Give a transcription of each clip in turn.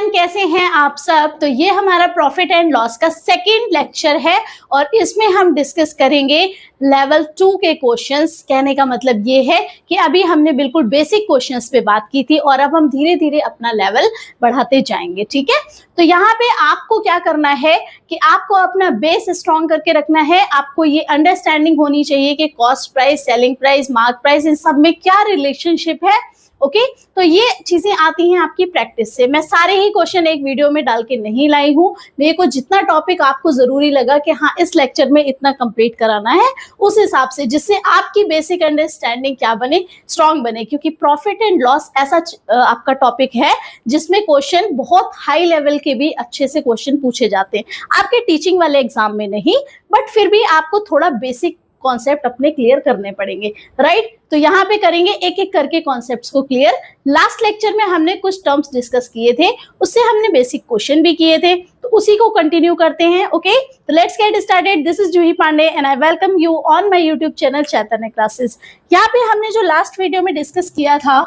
Everyone, कैसे हैं आप सब। तो ये हमारा प्रॉफिट एंड लॉस का सेकंड लेक्चर है और इसमें हम डिस्कस करेंगे लेवल 2 के क्वेश्चंस। कहने का मतलब ये है कि अभी हमने बिल्कुल बेसिक क्वेश्चंस पे बात की थी और अब हम धीरे धीरे अपना लेवल बढ़ाते जाएंगे। ठीक है, तो यहाँ पे आपको क्या करना है कि आपको अपना बेस स्ट्रॉन्ग करके रखना है। आपको ये अंडरस्टैंडिंग होनी चाहिए कि cost price, selling price, mark price, इन सब में क्या रिलेशनशिप है। ओके, तो ये चीजें आती हैं आपकी प्रैक्टिस से। मैं सारे ही क्वेश्चन एक वीडियो में डाल के नहीं लाई हूँ। मेरे को जितना टॉपिक आपको जरूरी लगा कि हाँ इस लेक्चर में इतना कंप्लीट कराना है, उस हिसाब से, जिससे आपकी बेसिक अंडरस्टैंडिंग क्या बने, स्ट्रांग बने। क्योंकि प्रॉफिट एंड लॉस ऐसा आपका टॉपिक है जिसमें क्वेश्चन बहुत हाई लेवल के भी अच्छे से क्वेश्चन पूछे जाते हैं। आपके टीचिंग वाले एग्जाम में नहीं, बट फिर भी आपको थोड़ा बेसिक कॉन्सेप्ट अपने क्लियर करने पड़ेंगे, राइट। तो यहाँ पे करेंगे एक एक करके कॉन्सेप्ट्स को क्लियर। लास्ट लेक्चर में हमने कुछ टर्म्स डिस्कस किए थे, उससे हमने बेसिक क्वेश्चन भी किए थे, तो उसी को कंटिन्यू करते हैं। ओके, तो let's get started. This is Juhi Pandey and I welcome you on my YouTube channel Chaitanya classes. यहाँ पे हमने जो लास्ट वीडियो में डिस्कस किया था,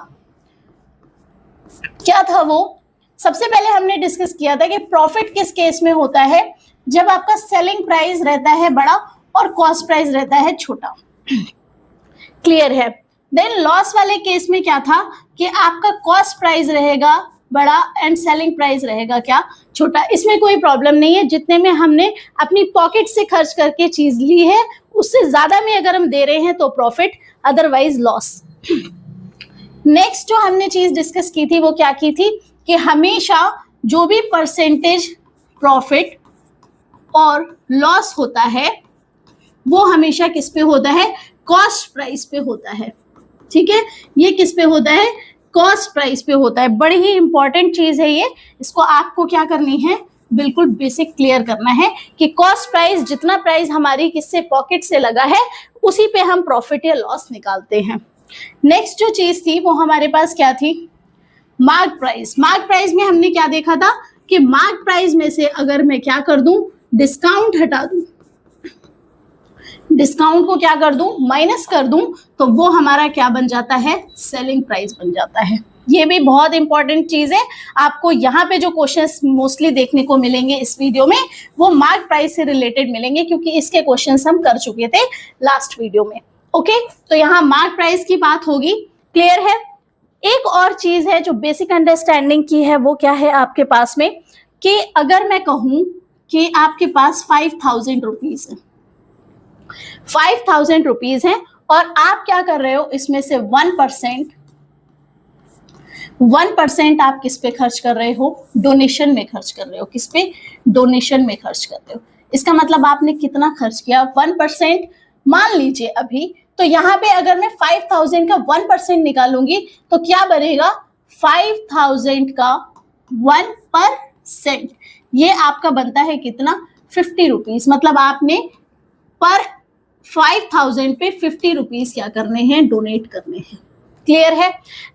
क्या था वो? सबसे पहले हमने डिस्कस किया था कि प्रॉफिट किस केस में होता है, जब आपका सेलिंग प्राइस रहता है बड़ा और कॉस्ट प्राइस रहता है छोटा। क्लियर है। देन लॉस वाले केस में क्या था कि आपका कॉस्ट प्राइस रहेगा बड़ा एंड सेलिंग प्राइस रहेगा क्या, छोटा। इसमें कोई प्रॉब्लम नहीं है, जितने में हमने अपनी पॉकेट से खर्च करके चीज ली है उससे ज्यादा में अगर हम दे रहे हैं तो प्रॉफिट, अदरवाइज लॉस। नेक्स्ट जो हमने चीज डिस्कस की थी वो क्या की थी कि हमेशा जो भी परसेंटेज प्रॉफिट और लॉस होता है वो हमेशा किस पे होता है, कॉस्ट प्राइस पे होता है। ठीक है, ये किस पे होता है, कॉस्ट प्राइस पे होता है। बड़ी ही इंपॉर्टेंट चीज है ये, इसको आपको क्या करनी है, बिल्कुल बेसिक क्लियर करना है कि कॉस्ट प्राइस, जितना प्राइस हमारी किससे पॉकेट से लगा है उसी पे हम प्रॉफिट या लॉस निकालते हैं। नेक्स्ट जो चीज थी वो हमारे पास क्या थी, मार्क प्राइस। मार्क प्राइस में हमने क्या देखा था कि मार्क प्राइस में से अगर मैं क्या कर दूं, डिस्काउंट हटा दूं, डिस्काउंट को क्या कर दूं, माइनस कर दूं, तो वो हमारा क्या बन जाता है, सेलिंग प्राइस बन जाता है। ये भी बहुत इंपॉर्टेंट चीज है। आपको यहाँ पे जो क्वेश्चंस मोस्टली देखने को मिलेंगे इस वीडियो में वो मार्क प्राइस से रिलेटेड मिलेंगे, क्योंकि इसके क्वेश्चंस हम कर चुके थे लास्ट वीडियो में। ओके, तो यहाँ मार्क प्राइस की बात होगी। क्लियर है। एक और चीज है जो बेसिक अंडरस्टैंडिंग की है, वो क्या है आपके पास में, कि अगर मैं कहूं कि आपके पास 5000 रुपीज है, 5000 रुपीज है और आप क्या कर रहे हो, इसमें से 1% आप किस पे खर्च कर रहे हो, डोनेशन में खर्च कर रहे हो। किस पे, डोनेशन में खर्च कर रहे हो। इसका मतलब आपने कितना खर्च किया, 1% मान लीजिए अभी। तो यहाँ पे अगर मैं 5000 का 1% निकालूंगी तो क्या बनेगा, 5000 का 1%, ये आपका बनता है कितना, 50 रुपीज। मतलब आपने पर 5000 पे 50 रुपीज क्या करने हैं, डोनेट करने हैं। क्लियर है।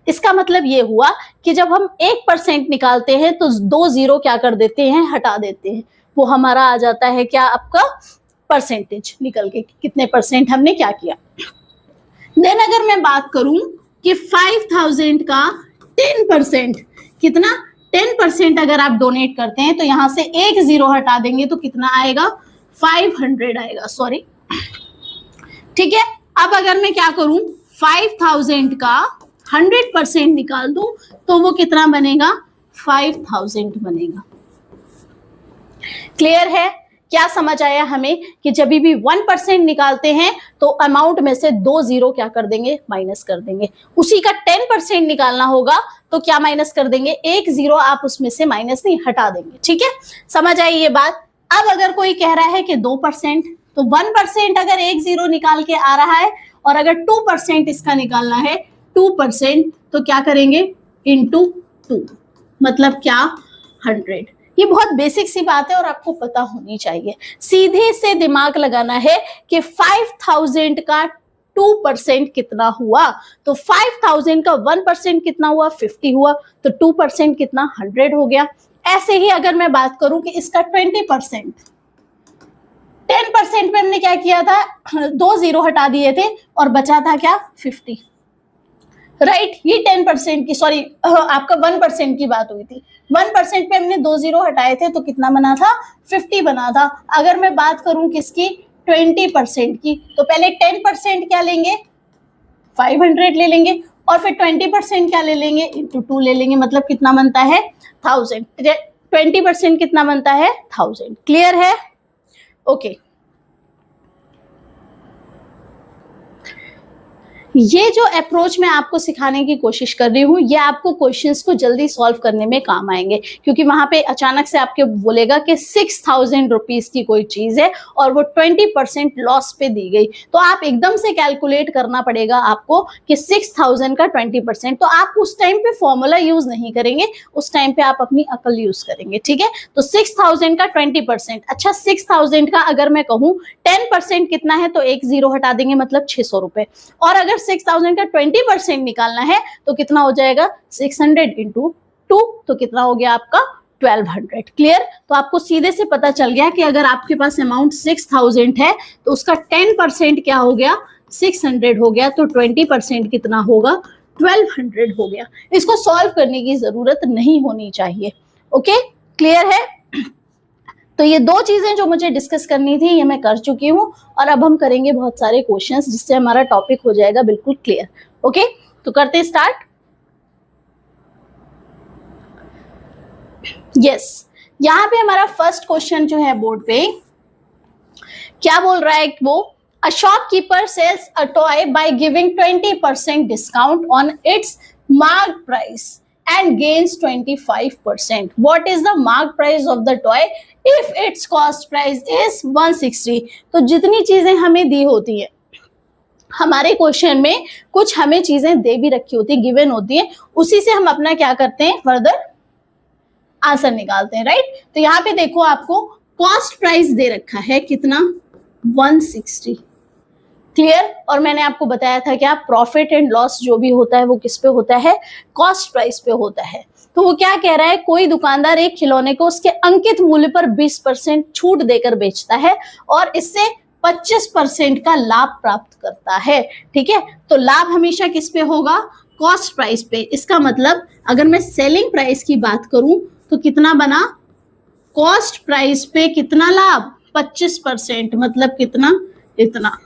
इसका मतलब ये हुआ कि जब हम 1% निकालते हैं तो 2 जीरो क्या कर देते हैं, हटा देते हैं। वो हमारा आ जाता है क्या, आपका परसेंटेज निकल के, कितने परसेंट हमने क्या किया। देन अगर मैं बात करूं कि 5000 का 10%, कितना, 10% अगर आप डोनेट करते हैं तो यहां से 1 जीरो हटा देंगे तो कितना आएगा, 500 आएगा, सॉरी। ठीक है, अब अगर मैं क्या करूं, 5000 का 100% निकाल दूं तो वो कितना बनेगा, 5000 बनेगा। क्लियर है। क्या समझ आया हमें कि जब भी 1% निकालते हैं तो अमाउंट में से 2 जीरो क्या कर देंगे, माइनस कर देंगे। उसी का 10% निकालना होगा तो क्या माइनस कर देंगे, 1 जीरो आप उसमें से माइनस नहीं, हटा देंगे। ठीक है, समझ आई ये बात। अब अगर कोई कह रहा है कि 2%, तो 1% अगर 1 जीरो निकाल के आ रहा है और अगर 2% इसका निकालना है, 2%, तो क्या करेंगे, इंटू 2, मतलब क्या, 100। ये बहुत बेसिक सी बात है और आपको पता होनी चाहिए। सीधे से दिमाग लगाना है कि 5000 का 2% कितना हुआ, तो 5000 का 1% कितना हुआ, 50 हुआ, तो 2% कितना, 100 हो गया। ऐसे ही अगर मैं बात करूं कि इसका 20%, 10% पे हमने क्या किया था, 2 जीरो हटा दिए थे और बचा था क्या, 50। राइट ये 10% की, सॉरी आपका 1% की बात हुई थी। 1% पे हमने 2 जीरो हटाए थे तो कितना बना था, 50 बना था। अगर मैं बात करूं किसकी, 20% की, तो पहले 10% क्या लेंगे, 500 ले लेंगे, और फिर 20% क्या ले लेंगे, इंटू 2 ले लेंगे, मतलब कितना बनता है 1000। 20% कितना बनता है 1000। क्लियर है? ओके ये जो अप्रोच मैं आपको सिखाने की कोशिश कर रही हूँ, ये आपको क्वेश्चंस को जल्दी सॉल्व करने में काम आएंगे, क्योंकि वहां पे अचानक से आपके बोलेगा कि 6000 रुपीज की कोई चीज है और वो 20% लॉस पे दी गई, तो आप एकदम से कैलकुलेट करना पड़ेगा आपको कि 6000 का 20%। तो आप उस टाइम पे फॉर्मूला यूज नहीं करेंगे, उस टाइम पे आप अपनी अकल यूज करेंगे, ठीक है? तो 6000 का 20%, अच्छा 6000 का अगर मैं कहूँ 10% कितना है, तो एक जीरो हटा देंगे, मतलब 600 रुपए। और अगर 6000 का 20% निकालना है तो कितना हो जाएगा, 600 इंटू 2, तो कितना हो गया आपका 1200। क्लियर? तो आपको सीधे से पता चल गया कि अगर आपके पास अमाउंट 6000 है तो उसका 10% क्या हो गया, 600 हो गया, तो 20% कितना होगा, 1200 हो गया। इसको सॉल्व करने की जरूरत नहीं होनी चाहिए। ओके क्लियर है? तो ये दो चीजें जो मुझे डिस्कस करनी थी ये मैं कर चुकी हूँ, और अब हम करेंगे बहुत सारे क्वेश्चंस जिससे हमारा टॉपिक हो जाएगा बिल्कुल क्लियर। ओके तो करते स्टार्ट। यस यहाँ पे हमारा फर्स्ट क्वेश्चन जो है बोर्ड पे क्या बोल रहा है, वो a shopkeeper sells a toy by giving 20% discount on its mark price and gains 25%. What is the mark price of the toy if its cost price is 160? तो जितनी चीजें हमें दी होती है, हमारे क्वेश्चन में कुछ हमें चीजें दे भी रखी होती है, गिवन होती है, उसी से हम अपना क्या करते हैं, फर्दर आंसर निकालते हैं, राइट? तो यहाँ पे देखो आपको कॉस्ट प्राइस दे रखा है कितना, 160। क्लियर? और मैंने आपको बताया था क्या, प्रॉफिट एंड लॉस जो भी होता है वो किस पे होता है, कॉस्ट प्राइस पे होता है। तो वो क्या कह रहा है, कोई दुकानदार एक खिलौने को उसके अंकित मूल्य पर 20% छूट देकर बेचता है और इससे 25% का लाभ प्राप्त करता है। ठीक है, तो लाभ हमेशा किस पे होगा, कॉस्ट प्राइस पे। इसका मतलब अगर मैं सेलिंग प्राइस की बात करूं तो कितना बना, कॉस्ट प्राइस पे कितना लाभ, 25%, मतलब कितना, इतना।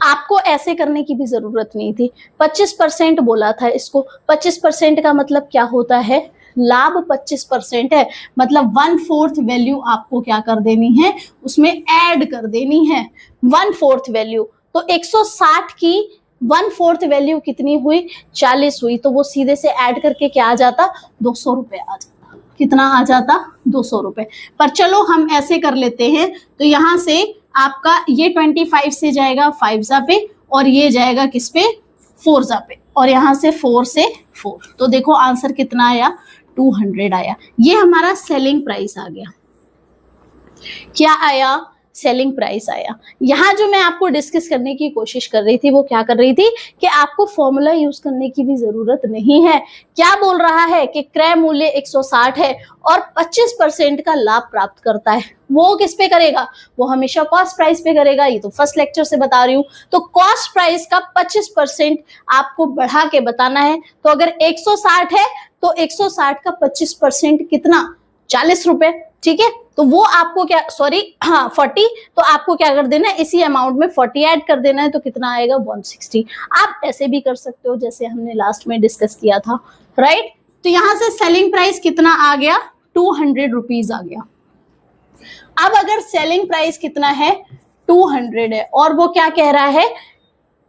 आपको ऐसे करने की भी जरूरत नहीं थी, 25% बोला था इसको, 25% का मतलब क्या होता है, लाभ 25% है, मतलब 1/4 वैल्यू आपको क्या कर देनी है, उसमें ऐड कर देनी है, 1/4 वैल्यू। तो 160 की 1/4 वैल्यू कितनी हुई, 40 हुई, तो वो सीधे से ऐड करके क्या आ जाता, 200 रुपए आ जाता। कितना आ जाता, 200 रुपए। पर चलो हम ऐसे कर लेते हैं, तो यहां से आपका ये 25 से जाएगा 5 जा पे, और ये जाएगा किस पे, 4 जा पे, और यहां से 4 से 4, तो देखो आंसर कितना आया, 200 आया। ये हमारा सेलिंग प्राइस आ गया। क्या आया, सेलिंग प्राइस आया। यहाँ जो मैं आपको डिस्कस करने की कोशिश कर रही थी वो क्या कर रही थी कि आपको फॉर्मूला यूज करने की भी जरूरत नहीं है। क्या बोल रहा है कि क्रय मूल्य 160 है और 25% का लाभ प्राप्त करता है, वो किस पे करेगा, वो हमेशा कॉस्ट प्राइस पे करेगा। ये तो फर्स्ट लेक्चर से बता रही हूँ। तो कॉस्ट प्राइस का 25% आपको बढ़ा के बताना है। तो अगर 160 है तो 160 का 25% कितना, 40 रुपए। ठीक है, तो वो आपको क्या, सॉरी हाँ 40, तो आपको क्या कर देना है, इसी अमाउंट में 40 ऐड कर देना है, तो कितना आएगा, 160। आप ऐसे भी कर सकते हो जैसे हमने लास्ट में डिस्कस किया था, राइट? तो यहां से सेलिंग प्राइस कितना आ गया, 200 रुपीज आ गया। अब अगर सेलिंग प्राइस कितना है, 200 है, और वो क्या कह रहा है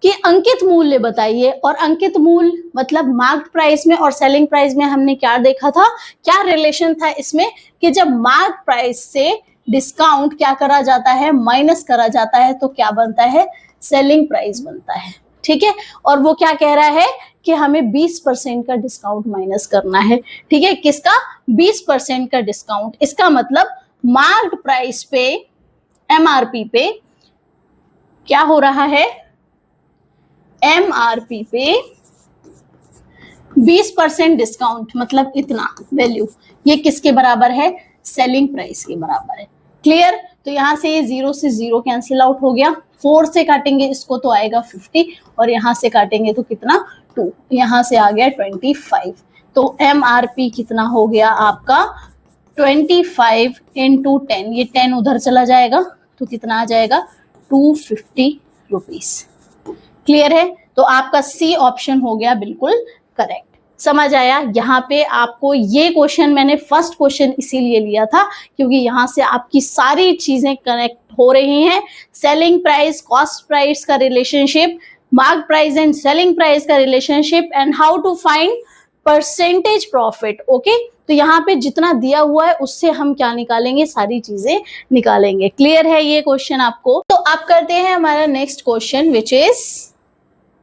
कि अंकित मूल्य बताइए, और अंकित मूल्य मतलब मार्क प्राइस में और सेलिंग प्राइस में हमने क्या देखा था, क्या रिलेशन था इसमें, कि जब मार्क प्राइस से डिस्काउंट क्या करा जाता है, माइनस करा जाता है, तो क्या बनता है, सेलिंग प्राइस बनता है। ठीक है, और वो क्या कह रहा है कि हमें 20% का डिस्काउंट माइनस करना है। ठीक है, किसका, 20% का डिस्काउंट। इसका मतलब मार्क प्राइस पे, एमआरपी पे क्या हो रहा है, एमआरपी पे 20% डिस्काउंट, मतलब इतना वैल्यू, ये किसके बराबर है, सेलिंग प्राइस के बराबर है। क्लियर? तो यहाँ से ये 0 से 0 कैंसिल आउट हो गया, 4 से काटेंगे इसको तो आएगा 50 और यहाँ से काटेंगे तो कितना 2, यहाँ से आ गया 25। तो MRP कितना हो गया आपका 25 इंटू 10, ये 10 उधर चला जाएगा तो कितना आ जाएगा 250 रुपीज। क्लियर है? तो आपका सी ऑप्शन हो गया बिल्कुल करेक्ट। समझ आया? यहाँ पे आपको ये क्वेश्चन मैंने फर्स्ट क्वेश्चन इसीलिए लिया था क्योंकि यहाँ से आपकी सारी चीजें कनेक्ट हो रही हैं। सेलिंग प्राइस, कॉस्ट प्राइस का relationship, mark price and selling price का relationship and how to find percentage profit. Okay, तो यहाँ पे जितना दिया हुआ है उससे हम क्या निकालेंगे, सारी चीजें निकालेंगे। क्लियर है ये क्वेश्चन आपको? तो आप करते हैं हमारा next question which is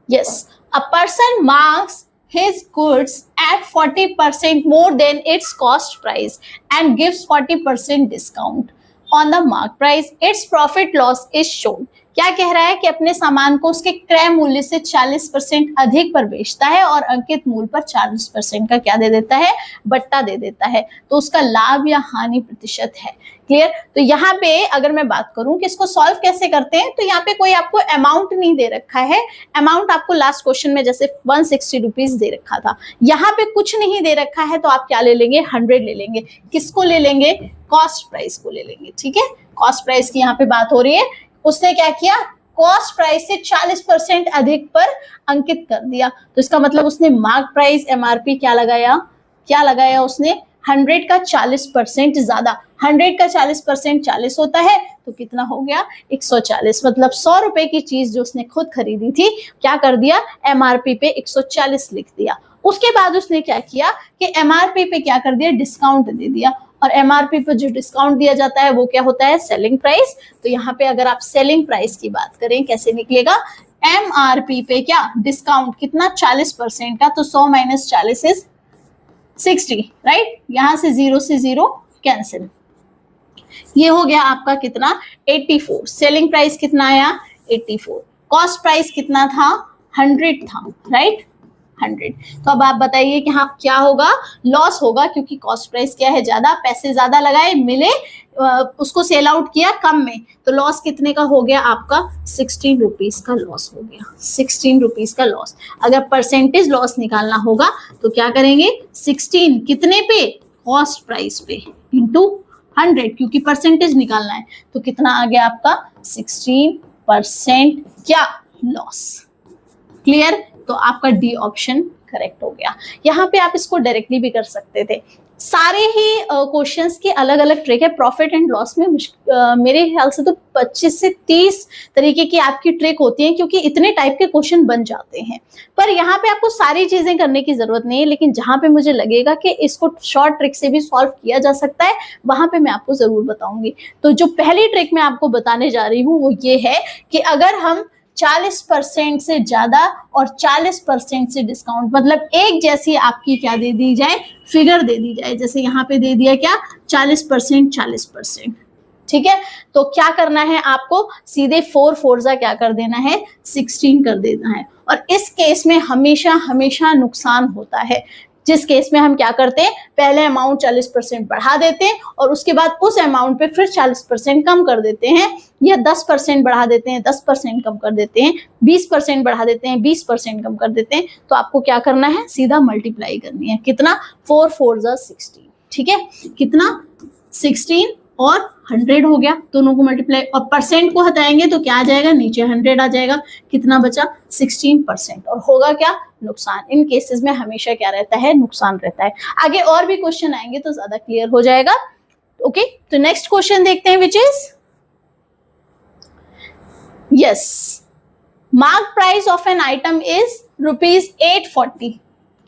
yes, a person marks his goods at 40% more than its cost price and gives 40% discount on the mark price. Its profit loss is shown. क्या कह रहा है कि अपने सामान को उसके क्रय मूल्य से 40% अधिक पर बेचता है और अंकित मूल्य पर 40% का क्या दे देता है, बट्टा दे देता है, तो उसका लाभ या हानि प्रतिशत है। क्लियर? तो यहाँ पे अगर मैं बात करूं कि इसको सॉल्व कैसे करते हैं, तो यहाँ पे कोई आपको अमाउंट नहीं दे रखा है। अमाउंट आपको लास्ट क्वेश्चन में जैसे 160 रुपीज दे रखा था, यहाँ पे कुछ नहीं दे रखा है, तो आप क्या ले लेंगे, 100 ले लेंगे। किसको ले लेंगे, कॉस्ट प्राइस को ले लेंगे। ठीक है, कॉस्ट प्राइस की यहाँ पे बात हो रही है। उसने क्या किया, कॉस्ट प्राइस से 40% अधिक पर अंकित कर दिया, तो इसका मतलब उसने मार्क प्राइस MRP क्या लगाया उसने 100 का 40% ज्यादा। 100 का 40% 40 होता है, तो कितना हो गया 140। मतलब 100 रुपए की चीज जो उसने खुद खरीदी थी, क्या कर दिया, MRP पे 140 लिख दिया। उसके बाद उसने क्या किया कि MRP पे क्या कर दिया, डिस्काउंट दे दिया। और MRP पे जो डिस्काउंट दिया जाता है वो क्या होता है, सेलिंग प्राइस। तो यहाँ पे अगर आप सेलिंग प्राइस की बात करें, कैसे निकलेगा, MRP पे क्या डिस्काउंट कितना, 40% का, तो 100 माइनस 40 इज 60, राइट। यहाँ से 0 से 0 कैंसिल, ये हो गया आपका कितना 84। सेलिंग प्राइस कितना आया 84, कॉस्ट प्राइस कितना था 100 था, राइट 100। तो अब आप बताइए कि हाँ क्या होगा, लॉस होगा, क्योंकि कॉस्ट प्राइस क्या है ज्यादा, पैसे ज्यादा लगाए, मिले उसको सेल आउट किया कम में, तो लॉस कितने का हो गया आपका 16 रुपीज का लॉस हो गया, 16 रुपीज का लॉस। अगर परसेंटेज लॉस निकालना होगा तो क्या करेंगे, 16 कितने पे, कॉस्ट प्राइस पे इंटू 100, क्योंकि परसेंटेज निकालना है, तो कितना आ गया आपका 16% क्या लॉस। क्लियर? तो आपका डी ऑप्शन करेक्ट हो गया। यहाँ पे आप इसको डायरेक्टली भी कर सकते थे। सारे ही क्वेश्चंस की अलग अलग ट्रिक है। प्रॉफिट एंड लॉस में मेरे ख्याल से तो 25 से 30 तरीके की आपकी ट्रिक होती है, क्योंकि इतने टाइप के क्वेश्चन बन जाते हैं। पर यहाँ पे आपको सारी चीजें करने की जरूरत नहीं है, लेकिन जहाँ पे मुझे लगेगा कि इसको शॉर्ट ट्रिक से भी सॉल्व किया जा सकता है, वहां पे मैं आपको जरूर बताऊंगी। तो जो पहली ट्रिक मैं आपको बताने जा रही हूँ वो ये है कि अगर हम 40% से ज्यादा और 40% से डिस्काउंट, मतलब एक जैसी आपकी क्या दे दी जाए, फिगर दे दी जाए। जैसे यहाँ पे दे दिया क्या 40%, 40%, ठीक है। तो क्या करना है आपको, सीधे 4 4 क्या कर देना है, 16 कर देना है। और इस केस में हमेशा हमेशा नुकसान होता है, जिस केस में हम क्या करते हैं, पहले अमाउंट 40% बढ़ा देते हैं और उसके बाद उस अमाउंट पे फिर 40% कम कर देते हैं, या 10% बढ़ा देते हैं, 10% कम कर देते हैं, 20% बढ़ा देते हैं, 20% कम कर देते हैं। तो आपको क्या करना है, सीधा मल्टीप्लाई करनी है। कितना, 4 4 16, ठीक है। कितना 16 और 100 हो गया, दोनों को मल्टीप्लाई, और परसेंट को हटाएंगे तो क्या आ जाएगा, नीचे 100 आ जाएगा। कितना बचा 16%, और होगा क्या, नुकसान। इन केसेस में हमेशा क्या रहता है, नुकसान रहता है। आगे और भी क्वेश्चन आएंगे तो ज्यादा क्लियर हो जाएगा। ओके, तो नेक्स्ट क्वेश्चन देखते हैं, which is yes, mark price of an item is ₹840।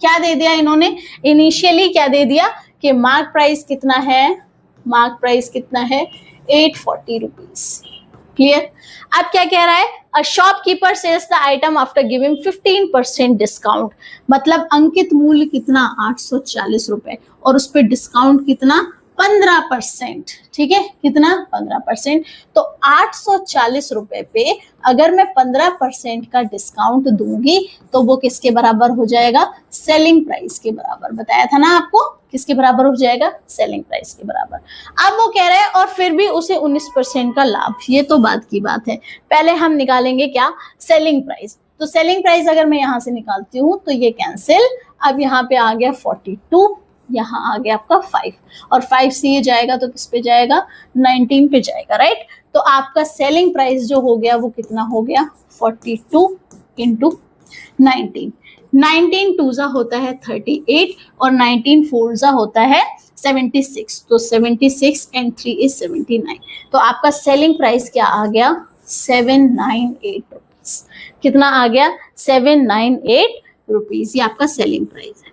क्या दे दिया इन्होंने, इनिशियली क्या दे दिया कि मार्क प्राइस कितना है, मार्क प्राइस कितना है 840 रुपीज। क्लियर? अब क्या कह रहा है, a shopkeeper sells the item after giving 15% discount. मतलब अंकित मूल्य कितना 840 रुपए और उस पर डिस्काउंट कितना 15%, ठीक है, कितना 15%। तो 840 रुपए पे अगर मैं 15% का डिस्काउंट दूंगी तो वो किसके बराबर हो जाएगा, सेलिंग प्राइस के बराबर। बताया था ना आपको, किसके बराबर हो जाएगा, सेलिंग प्राइस के बराबर। अब वो कह रहा है और फिर भी उसे 19% का लाभ, ये तो बात की बात है। पहले हम निकालेंगे क्या, सेलिंग प्राइस। तो सेलिंग प्राइस अगर मैं यहां से निकालती हूं तो ये कैंसिल, अब यहाँ पे आ गया 42, यहाँ आ गया आपका 5, और 5 से ये जाएगा तो किस पे जाएगा, 19 पे जाएगा, राइट। तो आपका सेलिंग प्राइस जो हो गया वो कितना हो गया, 42 इंटू 19, 19 टूजा होता है 38 और 19 फोरजा होता है 76, तो 76 एंड 3 इज 79। तो आपका सेलिंग प्राइस क्या आ गया, 798 रुपीज। कितना आ गया, 798 रुपीज, ये आपका सेलिंग प्राइस है।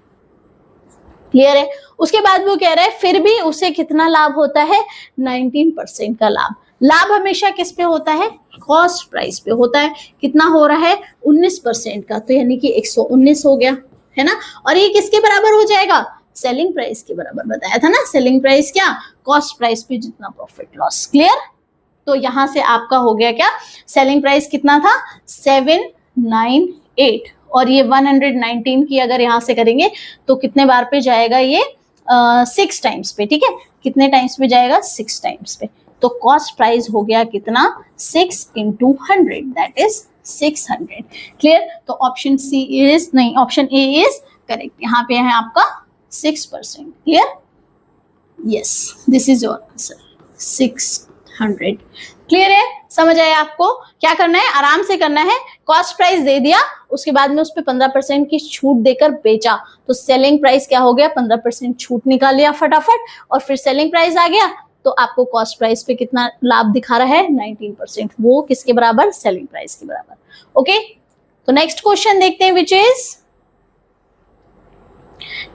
क्लियर है। उसके बाद वो कह रहा है फिर भी उसे कितना लाभ होता है, 19% का लाभ। लाभ हमेशा किस पे होता है, कॉस्ट प्राइस पे होता है। कितना हो रहा है, 19% का, तो यानी कि 119 हो गया, है ना। और ये किसके बराबर हो जाएगा, सेलिंग प्राइस के बराबर। बताया था ना, सेलिंग प्राइस क्या, कॉस्ट प्राइस पे जितना प्रॉफिट लॉस। क्लियर। तो यहां से आपका हो गया क्या, सेलिंग प्राइस कितना था, 798, और ये 119 की अगर यहां से करेंगे तो कितने बार पे जाएगा ये, 6 टाइम्स पे, ठीक है। कितने टाइम्स पे जाएगा, 6 टाइम्स पे। तो कॉस्ट प्राइस हो गया कितना, 6 इंटू 100, दैट इज 600। क्लियर। तो ऑप्शन सी इज नहीं, ऑप्शन ए इज करेक्ट। यहाँ पे है आपका 6%। Clear, yes, this is your answer, 600। Clear है, समझ आया आपको। क्या करना है, आराम से करना है। कॉस्ट प्राइस दे दिया, उसके बाद में उस पर 15% की छूट देकर बेचा, तो सेलिंग प्राइस क्या हो गया, 15% छूट निकाल लिया फटाफट, और फिर सेलिंग प्राइस आ गया, तो आपको कॉस्ट प्राइस पे कितना लाभ दिखा रहा है, 19%। वो किसके बराबर, सेलिंग प्राइस के बराबर। ओके, तो नेक्स्ट क्वेश्चन देखते हैं, which is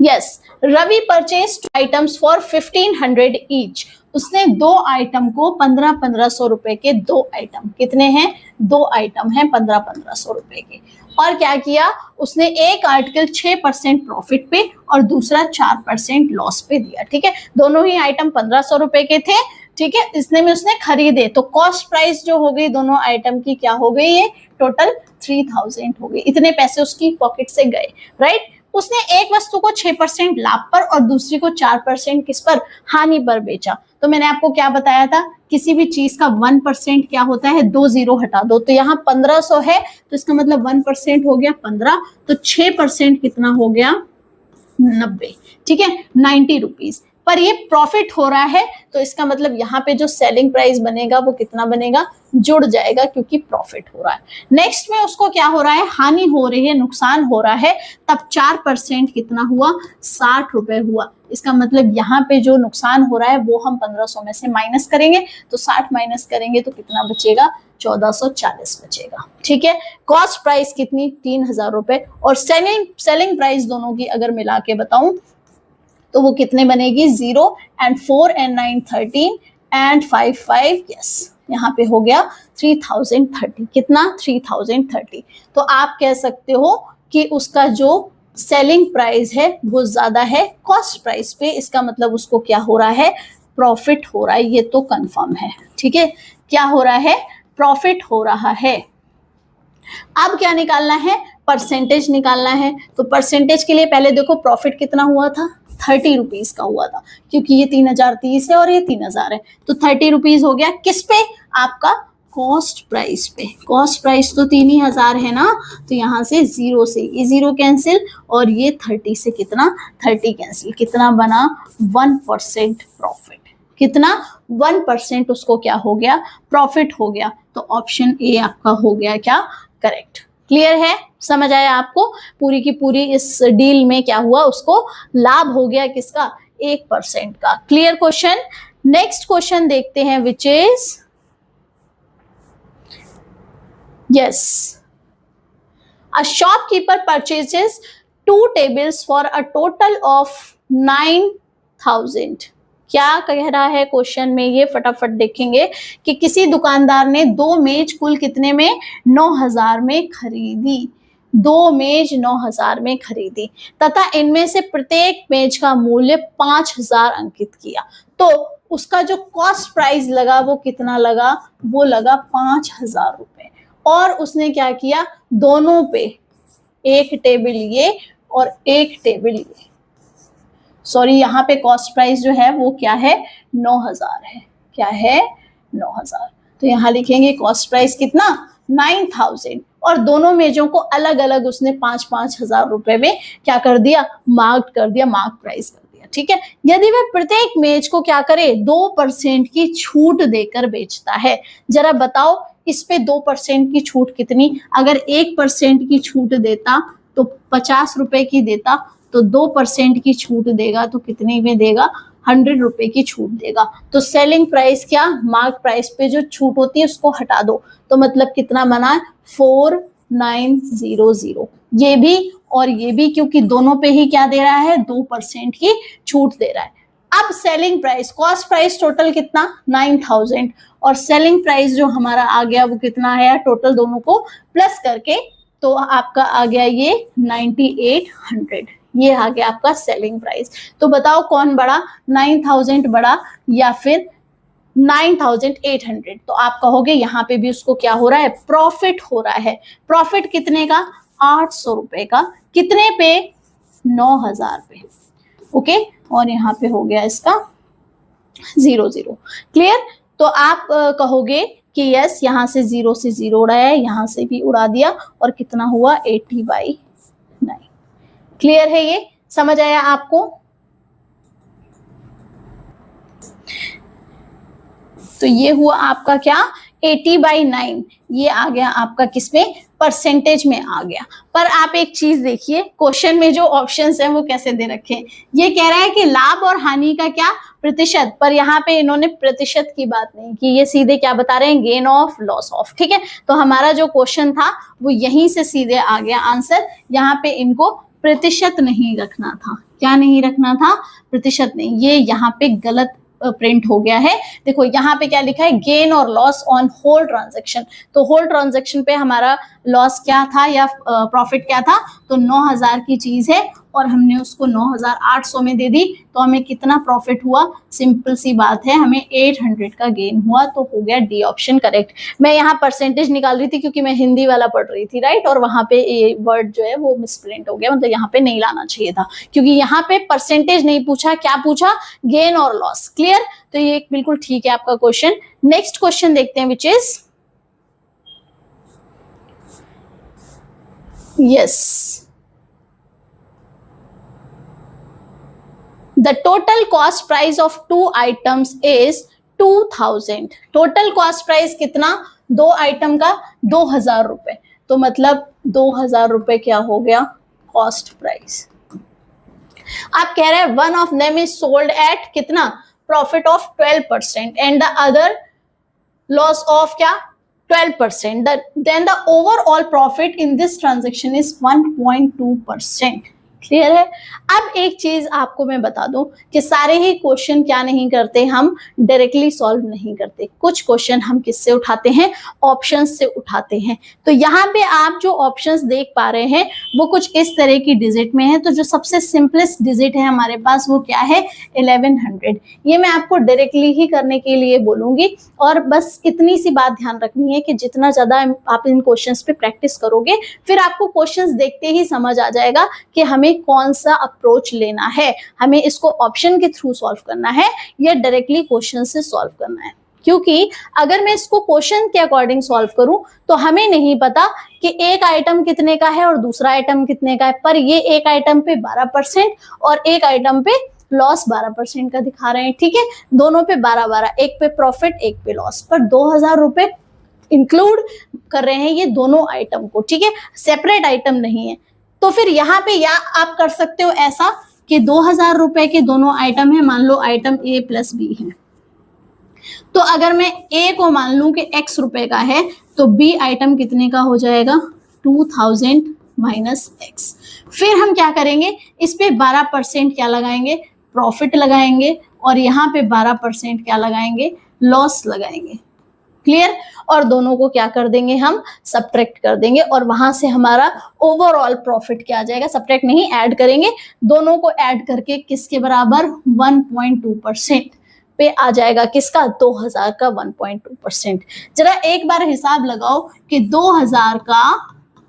yes, Ravi purchase items for 1500 each. उसने 2 आइटम को 1500 रुपए के, 2 आइटम कितने हैं, 2 आइटम हैं 1500 रुपए के। और क्या किया उसने, एक आर्टिकल 6% प्रॉफिट पे और दूसरा 4% लॉस पे दिया, ठीक है। दोनों ही आइटम 1500 रुपए के थे, ठीक है। इसने में उसने खरीदे, तो कॉस्ट प्राइस जो हो गई दोनों आइटम की क्या हो गई, ये टोटल 3000 हो गई। इतने पैसे उसकी पॉकेट से गए, राइट। उसने एक वस्तु को 6% लाभ पर और दूसरी को 4% किस पर, हानि पर बेचा। तो मैंने आपको क्या बताया था, किसी भी चीज का 1% क्या होता है, 2 जीरो हटा दो। तो यहाँ 1500 है, तो इसका मतलब 1% हो गया 15, तो 6% कितना हो गया, 90, ठीक है, 90 रुपीज। पर ये प्रॉफिट हो रहा है, तो इसका मतलब यहाँ पे जो सेलिंग प्राइस बनेगा वो कितना बनेगा, जुड़ जाएगा, क्योंकि प्रॉफिट हो रहा है। नेक्स्ट में उसको क्या हो रहा है, हानि हो रही है, नुकसान हो रहा है, तब 4% कितना हुआ, 60 रुपए हुआ। इसका मतलब यहाँ पे जो नुकसान हो रहा है वो हम 1500 में से माइनस करेंगे, तो 60 माइनस करेंगे तो कितना बचेगा, 1440 बचेगा, ठीक है। कॉस्ट प्राइस कितनी, 3000 रुपए, और सेलिंग प्राइस दोनों की अगर मिला के बताऊं तो वो कितने बनेगी, 0 and 4 and 9 13 and 5 5, यस, यहाँ पे हो गया 3030। कितना, 3030। तो आप कह सकते हो कि उसका जो सेलिंग प्राइस है वो ज्यादा है कॉस्ट प्राइस पे। इसका मतलब उसको क्या हो रहा है, प्रॉफिट हो रहा है, ये तो कंफर्म है, ठीक है। क्या हो रहा है, प्रॉफिट हो रहा है। अब क्या निकालना है, परसेंटेज निकालना है। तो परसेंटेज के लिए पहले देखो प्रॉफिट कितना हुआ था, 30 रुपीज का हुआ था, क्योंकि ये 3030 है और ये 3000 है, तो 30 रुपीज हो गया। किस पे, आपका कॉस्ट प्राइस पे। कॉस्ट प्राइस तो 3000 है ना, तो यहाँ से 0 से ये 0 कैंसिल, और ये 30 से कितना, 30 कैंसिल, कितना बना, 1% प्रॉफिट। कितना, 1% उसको क्या हो गया, प्रॉफिट हो गया। तो ऑप्शन ए आपका हो गया क्या, करेक्ट। क्लियर है, समझ आया आपको। पूरी की पूरी इस डील में क्या हुआ, उसको लाभ हो गया किसका, 1% का। Clear question. नेक्स्ट क्वेश्चन देखते हैं, which is yes, a shopkeeper purchases 2 tables for a total of 9000। क्या कह रहा है क्वेश्चन में, ये फटाफट देखेंगे कि किसी दुकानदार ने 2 मेज कुल कितने में, 9000 में खरीदी। 2 मेज 9,000 में खरीदी तथा इनमें से प्रत्येक मेज का मूल्य 5,000 अंकित किया, तो उसका जो कॉस्ट प्राइस लगा वो कितना लगा, वो लगा 5,000 रुपए। और उसने क्या किया, दोनों पे एक टेबल ये और एक टेबल ये, सॉरी यहाँ पे कॉस्ट प्राइस जो है वो क्या है, 9,000 है। क्या है, 9,000। तो यहाँ लिखेंगे कॉस्ट प्राइस कितना, 9,000, और दोनों मेजों को अलग अलग उसने 5,000 रुपए में क्या कर दिया, मार्क कर दिया, मार्क प्राइस कर दिया। ठीक है, यदि वह प्रत्येक मेज को क्या करे, 2% की छूट देकर बेचता है, जरा बताओ इस पे 2% की छूट कितनी, अगर 1% की छूट देता तो 50 रुपए की देता, तो 2% की छूट देगा तो कितने में देगा, 100 रुपए की छूट देगा। तो सेलिंग प्राइस क्या, मार्क प्राइस पे जो छूट होती है उसको हटा दो, तो मतलब कितना बना, 4900। ये भी और ये भी, क्योंकि दोनों पे ही क्या दे रहा है, 2% की छूट दे रहा है। अब selling price, cost price total कितना, 9,000, और सेलिंग प्राइस जो हमारा आ गया वो कितना है, टोटल दोनों को प्लस करके तो आपका आ गया ये 9800, ये आ गया आपका सेलिंग प्राइस। तो बताओ कौन बड़ा, 9,000 बड़ा या फिर 9,800। तो आप कहोगे यहाँ पे भी उसको क्या हो रहा है, प्रॉफिट हो रहा है। प्रॉफिट कितने का, 800 रुपए का, कितने पे, 9,000 पे। ओके, और यहाँ पे हो गया इसका 0 क्लियर। तो आप कहोगे कि यस, यहाँ से 0 से 0 उड़ाया है, यहाँ से भी उड़ा दिया, और कितना हुआ, 80/9। क्लियर है, ये समझ आया आपको। तो ये हुआ आपका क्या, 80/9, ये आ गया आपका किसमें, परसेंटेज में आ गया। पर आप एक चीज देखिए, क्वेश्चन में जो ऑप्शंस हैं वो कैसे दे रखे हैं, ये कह रहा है कि लाभ और हानि का क्या, प्रतिशत, पर यहाँ पे इन्होंने प्रतिशत की बात नहीं की, ये सीधे क्या बता रहे हैं, गेन ऑफ, लॉस ऑफ। ठीक है, तो हमारा जो क्वेश्चन था वो यहीं से सीधे आ गया आंसर। यहाँ पे इनको प्रतिशत नहीं रखना था, क्या नहीं रखना था, प्रतिशत नहीं, ये यहाँ पे गलत प्रिंट हो गया है। देखो यहाँ पे क्या लिखा है, गेन और लॉस ऑन होल ट्रांजैक्शन, तो होल ट्रांजैक्शन पे हमारा लॉस क्या था या प्रॉफिट क्या था, तो 9,000 की चीज है और हमने उसको 9,800 में दे दी, तो हमें कितना प्रॉफिट हुआ, सिंपल सी बात है, हमें 800 का गेन हुआ, तो हो गया डी ऑप्शन करेक्ट। मैं यहाँ परसेंटेज निकाल रही थी क्योंकि मैं हिंदी वाला पढ़ रही थी, राइट, और वहां पे ये वर्ड जो है वो मिसप्रिंट हो गया, मतलब यहाँ पे नहीं लाना चाहिए था, क्योंकि यहाँ पे परसेंटेज नहीं पूछा, क्या पूछा, गेन और लॉस। क्लियर, तो ये बिल्कुल ठीक है आपका क्वेश्चन। नेक्स्ट क्वेश्चन देखते हैं, which is yes, the total cost price of 2 items is 2,000। Total cost price कितना, 2 आइटम का 2,000 रुपए, तो मतलब 2,000 रुपए क्या हो गया, कॉस्ट प्राइस। आप कह रहे हैं one of them is sold at कितना, profit of 12% and the other loss of क्या, 12%, then the overall profit in this transaction is 1.2%। Clear है। अब एक चीज आपको मैं बता दूं कि सारे ही क्वेश्चन क्या नहीं करते, हम डायरेक्टली सॉल्व नहीं करते, कुछ क्वेश्चन हम किससे उठाते हैं, ऑप्शंस से उठाते हैं। तो यहाँ पे आप जो ऑप्शंस देख पा रहे हैं वो कुछ इस तरह की डिजिट में है, तो जो सबसे सिंपलेस्ट डिजिट है हमारे पास वो क्या है, 1100। ये मैं आपको डायरेक्टली ही करने के लिए बोलूंगी, और बस इतनी सी बात ध्यान रखनी है कि जितना ज्यादा आप इन क्वेश्चंस पे प्रैक्टिस करोगे, फिर आपको क्वेश्चंस देखते ही समझ आ जाएगा कि हमें कौन सा अप्रोच लेना है, हमें इसको ऑप्शन के थ्रू सॉल्व करना है या डायरेक्टली क्वेश्चन से सॉल्व करना है। क्योंकि अगर मैं इसको क्वेश्चन के अकॉर्डिंग सॉल्व करूं तो हमें नहीं पता कि एक आइटम कितने का है और दूसरा आइटम कितने का है, पर ये एक आइटम पे 12% और एक आइटम पे लॉस 12% का दिखा रहे हैं। ठीक है, दोनों पे 12-12, एक पे प्रॉफिट एक पे लॉस, पर 2,000 रुपए इंक्लूड कर रहे हैं ये दोनों आइटम को। ठीक है, सेपरेट आइटम नहीं है। तो फिर यहाँ पे या आप कर सकते हो ऐसा कि 2,000 रुपए के दोनों आइटम है, मान लो आइटम ए प्लस बी है, तो अगर मैं ए को मान लूं कि x रुपए का है तो बी आइटम कितने का हो जाएगा, 2,000 माइनस x। फिर हम क्या करेंगे, इस पे 12% क्या लगाएंगे, प्रॉफिट लगाएंगे, और यहाँ पे 12% क्या लगाएंगे, लॉस लगाएंगे। क्लियर। और दोनों को क्या कर देंगे, हम सब्ट्रैक्ट कर देंगे और वहां से हमारा ओवरऑल प्रॉफिट क्या आ जाएगा, सब्ट्रैक्ट नहीं ऐड करेंगे, दोनों को ऐड करके किसके बराबर 1.2% पे आ जाएगा, किसका 2000 का 1.2%। जरा एक बार हिसाब लगाओ कि 2000 का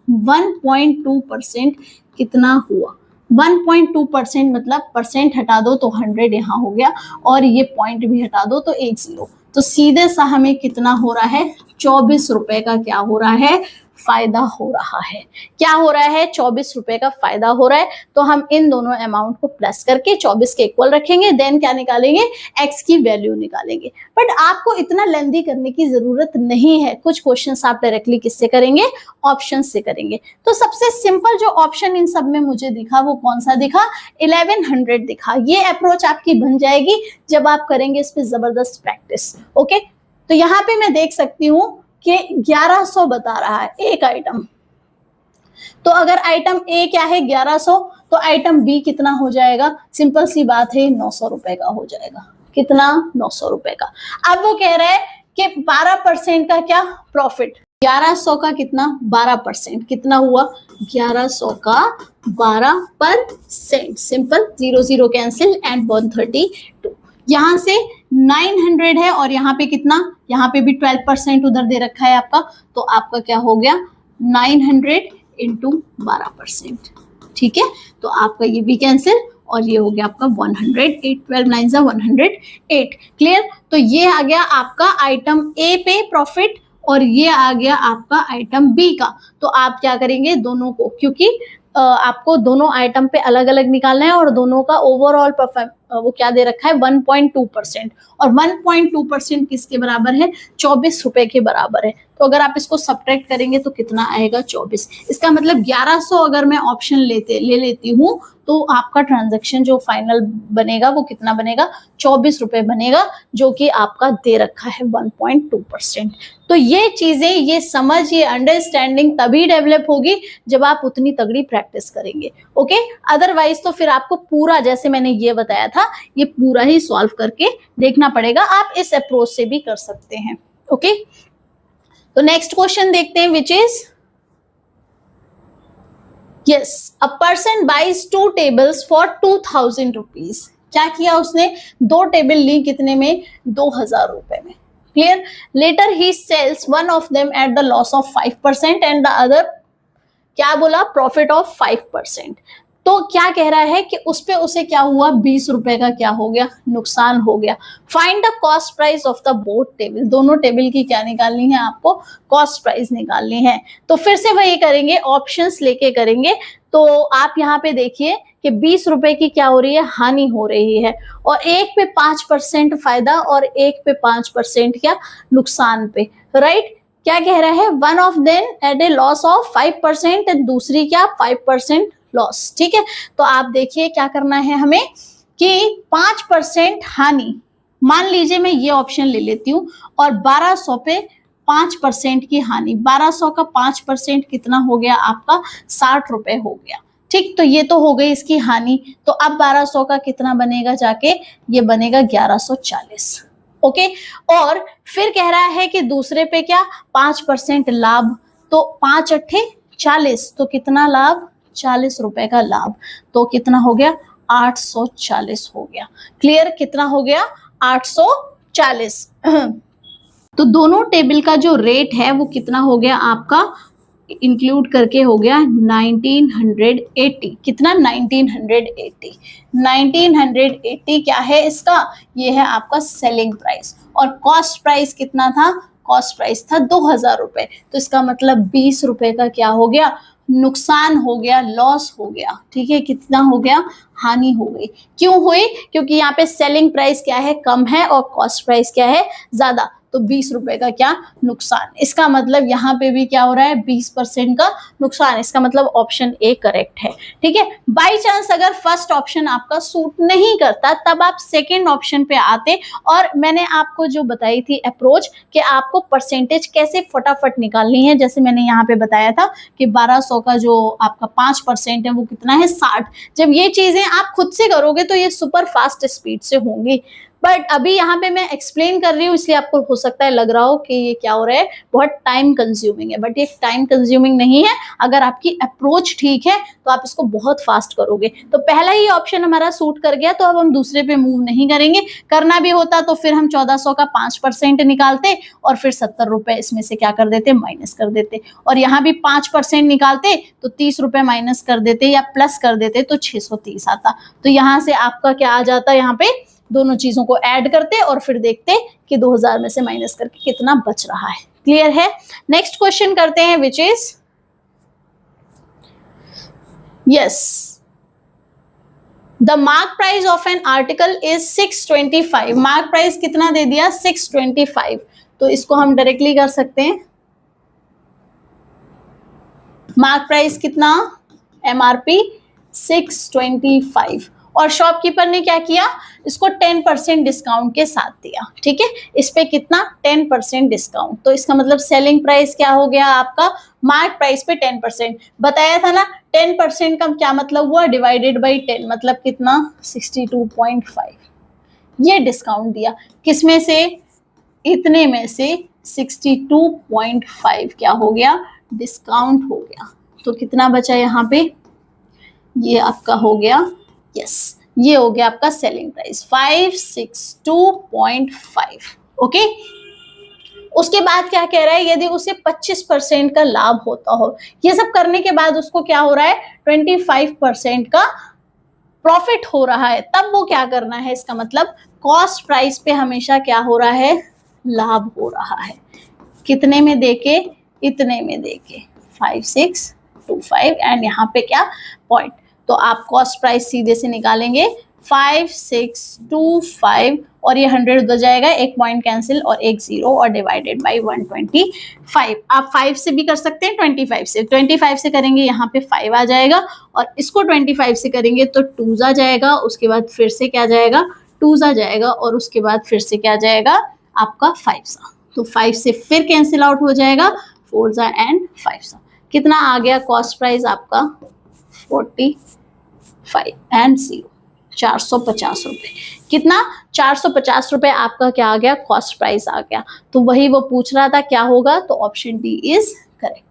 1.2% कितना हुआ। 1.2% मतलब परसेंट हटा दो तो 100 यहाँ हो गया और ये पॉइंट भी हटा दो तो 1 0, तो सीधे सा हमें कितना हो रहा है, 24 रुपए का क्या हो रहा है, फायदा हो रहा है। क्या हो रहा है, 24 रुपए का फायदा हो रहा है। तो हम इन दोनों अमाउंट को प्लस करके 24 के इक्वल रखेंगे, देन क्या निकालेंगे, एक्स की वैल्यू निकालेंगे। बट आपको इतना लेंदी करने की जरूरत नहीं है, कुछ क्वेश्चंस आप डायरेक्टली किससे करेंगे, ऑप्शन से करेंगे। तो सबसे सिंपल जो ऑप्शन इन सब में मुझे दिखा वो कौन सा दिखा, 1100 दिखा। ये अप्रोच आपकी बन जाएगी जब आप करेंगे इस पे जबरदस्त प्रैक्टिस। ओके, तो यहाँ पे मैं देख सकती हूँ कि 1100 बता रहा है एक आइटम। तो अगर आइटम ए क्या है 1100, तो आइटम बी कितना हो जाएगा, सिंपल सी बात है 900 रुपए का हो जाएगा। कितना, 900 रुपए का। अब वो कह रहा है कि 12% का क्या प्रॉफिट, 1100 का कितना 12%, कितना हुआ 1100 का 12%, सिंपल, 0 0 कैंसिल एंड 132। यहां से 900 है और यहाँ पे कितना, यहाँ पे भी 12% उधर दे रखा है आपका, तो आपका क्या हो गया 900 इंटू 12%। ठीक है, तो आपका ये भी कैंसिल और ये हो गया आपका 108, 12 9 जा 108। क्लियर। तो ये आ गया आपका आइटम ए पे प्रॉफिट और ये आ गया आपका आइटम बी का। तो आप क्या करेंगे, दोनों को, क्योंकि आपको दोनों आइटम पे अलग अलग निकालना है और दोनों का ओवरऑल वो क्या दे रखा है 1.2%, और 1.2% किसके बराबर है, 24 रुपए के बराबर है। तो अगर आप इसको सब्ट्रैक्ट करेंगे तो कितना आएगा 24। इसका मतलब 1100 अगर मैं ऑप्शन ले लेती हूँ तो आपका ट्रांजैक्शन जो फाइनल बनेगा वो कितना बनेगा, 24 रुपए बनेगा, जो कि आपका दे रखा है 1.2%। तो ये चीजें, ये समझ, ये अंडरस्टैंडिंग तभी डेवलप होगी जब आप उतनी तगड़ी प्रैक्टिस करेंगे। ओके, अदरवाइज तो फिर आपको पूरा, जैसे मैंने ये बताया था, ये पूरा ही सॉल्व करके देखना पड़ेगा। आप इस अप्रोच से भी कर सकते हैं। ओके, तो नेक्स्ट क्वेश्चन देखते हैं, which is yes, a person buys 2 tables for 2000 rupees. क्या किया उसने, 2 टेबल ली, कितने में, 2000 रुपए में। Clear. Later he sells one of them at the loss of 5% and the other, क्या बोला, प्रॉफिट ऑफ 5%। तो क्या कह रहा है कि उस पे उसे क्या हुआ, 20 रुपए का क्या हो गया, नुकसान हो गया। Find the cost price of the both table. दोनों टेबल की क्या निकालनी है आपको, कॉस्ट प्राइस निकालनी है। तो फिर से वही करेंगे, ऑप्शंस लेके करेंगे। तो आप यहाँ पे देखिए कि 20 रुपए की क्या हो रही है, हानि हो रही है, और एक पे 5% फायदा और एक पे 5% क्या, नुकसान पे, राइट। क्या कह रहा है, one of them eight A loss of 5% and दूसरी क्या 5% लॉस। ठीक है, तो आप देखिए क्या करना है हमें कि 5% हानि, मान लीजिए मैं ये ऑप्शन ले लेती हूँ, और 1200 पे 5% की हानि, 1200 का 5% कितना हो गया आपका, 60 रुपए हो गया। ठीक, तो ये तो हो गई इसकी हानि। तो अब 1200 का कितना बनेगा जाके, ये बनेगा 1140। ओके, और फिर कह रहा है कि दूसरे पे क्या 5% लाभ, तो 5 अट्ठे 40, तो कितना लाभ, 40 रुपए का लाभ। तो कितना हो गया, 840 हो गया। क्लियर, कितना हो गया, 840। तो दोनों टेबल का जो रेट है वो कितना हो गया आपका, इंक्लूड करके हो गया 1980। कितना, 1980। 1980 क्या है इसका, ये है आपका सेलिंग प्राइस, और कॉस्ट प्राइस कितना था, कॉस्ट प्राइस था 2000 रुपए। तो इसका मतलब 20 रुपए का क्या हो गया, नुकसान हो गया, लॉस हो गया। ठीक है, कितना हो गया, हानि हो गई। क्यों हुई, क्योंकि यहाँ पे सेलिंग प्राइस क्या है, कम है, और कॉस्ट प्राइस क्या है, ज्यादा। तो 20 रुपए का क्या, नुकसान। इसका मतलब यहाँ पे भी क्या हो रहा है, 20% का नुकसान। इसका मतलब ऑप्शन ए करेक्ट है। ठीक है, बाई चांस अगर फर्स्ट ऑप्शन आपका सूट नहीं करता, तब आप सेकेंड ऑप्शन पे आते, और मैंने आपको जो बताई थी अप्रोच कि आपको परसेंटेज कैसे फटाफट निकालनी है, जैसे मैंने यहाँ पे बताया था कि 1200 का जो आपका 5% है वो कितना है, 60। जब ये चीजें आप खुद से करोगे तो ये सुपर फास्ट स्पीड से होंगी। बट अभी यहाँ पे मैं एक्सप्लेन कर रही हूँ, इसलिए आपको हो सकता है लग रहा हो कि ये क्या हो रहा है, बहुत टाइम कंज्यूमिंग है, बट ये टाइम कंज्यूमिंग नहीं है। अगर आपकी अप्रोच ठीक है तो आप इसको बहुत फास्ट करोगे। तो पहला ही ऑप्शन हमारा सूट कर गया, तो अब हम दूसरे पे मूव नहीं करेंगे। करना भी होता तो फिर हम 1400 का 5% निकालते और फिर 70 रुपए इसमें से क्या कर देते, माइनस कर देते, और यहाँ भी 5% निकालते तो 30 रुपए माइनस कर देते या प्लस कर देते तो 630 आता। तो यहाँ से आपका क्या आ जाता, यहाँ पे दोनों चीजों को ऐड करते और फिर देखते कि 2000 में से माइनस करके कितना बच रहा है। क्लियर है? नेक्स्ट क्वेश्चन करते हैं, which is yes, the mark price of an article is 625। Mark price कितना दे दिया, 625। तो इसको हम डायरेक्टली कर सकते हैं, मार्क प्राइस कितना, एमआरपी 625, और शॉपकीपर ने क्या किया, इसको 10% डिस्काउंट के साथ दिया। ठीक है, इस पे कितना, 10% डिस्काउंट। तो इसका मतलब सेलिंग प्राइस क्या हो गया आपका, मार्क प्राइस पे 10%। बताया था ना 10% का क्या मतलब हुआ, डिवाइडेड बाई 10, मतलब कितना, 62.5। ये डिस्काउंट दिया, किसमें से, इतने में से 62.5 क्या हो गया, डिस्काउंट हो गया। तो कितना बचा यहाँ पे, ये आपका हो गया, यस, ये हो गया आपका सेलिंग प्राइस 562.5। ओके, उसके बाद क्या कह रहा है, यदि उसे 25% का लाभ होता हो, ये सब करने के बाद उसको क्या हो रहा है, 25% का प्रॉफिट हो रहा है, तब वो क्या करना है, इसका मतलब कॉस्ट प्राइस पे हमेशा क्या हो रहा है, लाभ हो रहा है। कितने में देके, इतने में देके 5625, एंड यहाँ पे क्या पॉइंट, तो आप कॉस्ट प्राइस सीधे से निकालेंगे 5625, और ये 100 हो जाएगा, एक पॉइंट कैंसिल और एक 0, और डिवाइडेड बाय 125। आप 5 से भी कर सकते हैं, 25 से, 25 से करेंगे यहाँ पे 5 आ जाएगा, और इसको 25 से करेंगे तो 2 आ जाएगा, उसके बाद फिर से क्या जाएगा, 2 आ जाएगा, और उसके बाद फिर से क्या जाएगा आपका 5। तो 5 से फिर कैंसिल आउट हो जाएगा, 4 एंड 5। कितना आ गया कॉस्ट प्राइस आपका, 45 एंड 0, 450 रुपए। कितना, 450 रुपए आपका क्या आ गया, कॉस्ट प्राइस आ गया। तो वही वो पूछ रहा था क्या होगा, तो option D is correct.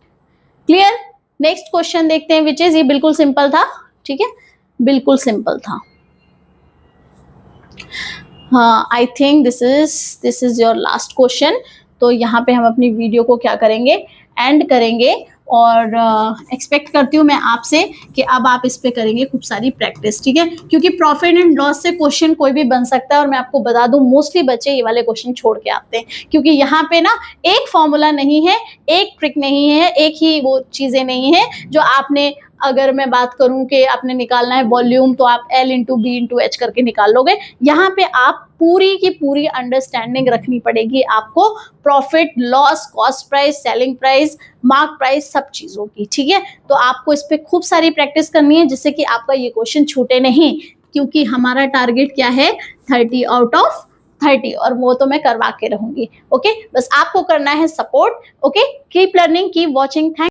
Clear? Next question देखते हैं, विच इज, ये बिल्कुल सिंपल था। ठीक है, बिल्कुल सिंपल था। हाँ, I think this is your last question. तो यहाँ पे हम अपनी वीडियो को क्या करेंगे, एंड करेंगे, और एक्सपेक्ट करती हूँ मैं आपसे कि अब आप इस पे करेंगे खूब सारी प्रैक्टिस। ठीक है, क्योंकि प्रॉफिट एंड लॉस से क्वेश्चन कोई भी बन सकता है, और मैं आपको बता दूं मोस्टली बच्चे ये वाले क्वेश्चन छोड़ के आते हैं, क्योंकि यहाँ पे ना एक फॉर्मूला नहीं है, एक ट्रिक नहीं है, एक ही वो चीजें नहीं है जो आपने, अगर मैं बात करूं कि आपने निकालना है वॉल्यूम, तो आप L into B into H करके निकाल लोगे। यहाँ पे आप पूरी की पूरी अंडरस्टैंडिंग रखनी पड़ेगी आपको, profit loss, cost price, selling price, mark price, सब चीजों की। ठीक है, तो आपको इस पे खूब सारी प्रैक्टिस करनी है, जिससे कि आपका ये क्वेश्चन छूटे नहीं, क्योंकि हमारा टारगेट क्या है, 30 आउट ऑफ 30, और वो तो मैं करवा के रहूंगी। ओके, बस आपको करना है support. Okay, keep learning, keep watching. Thank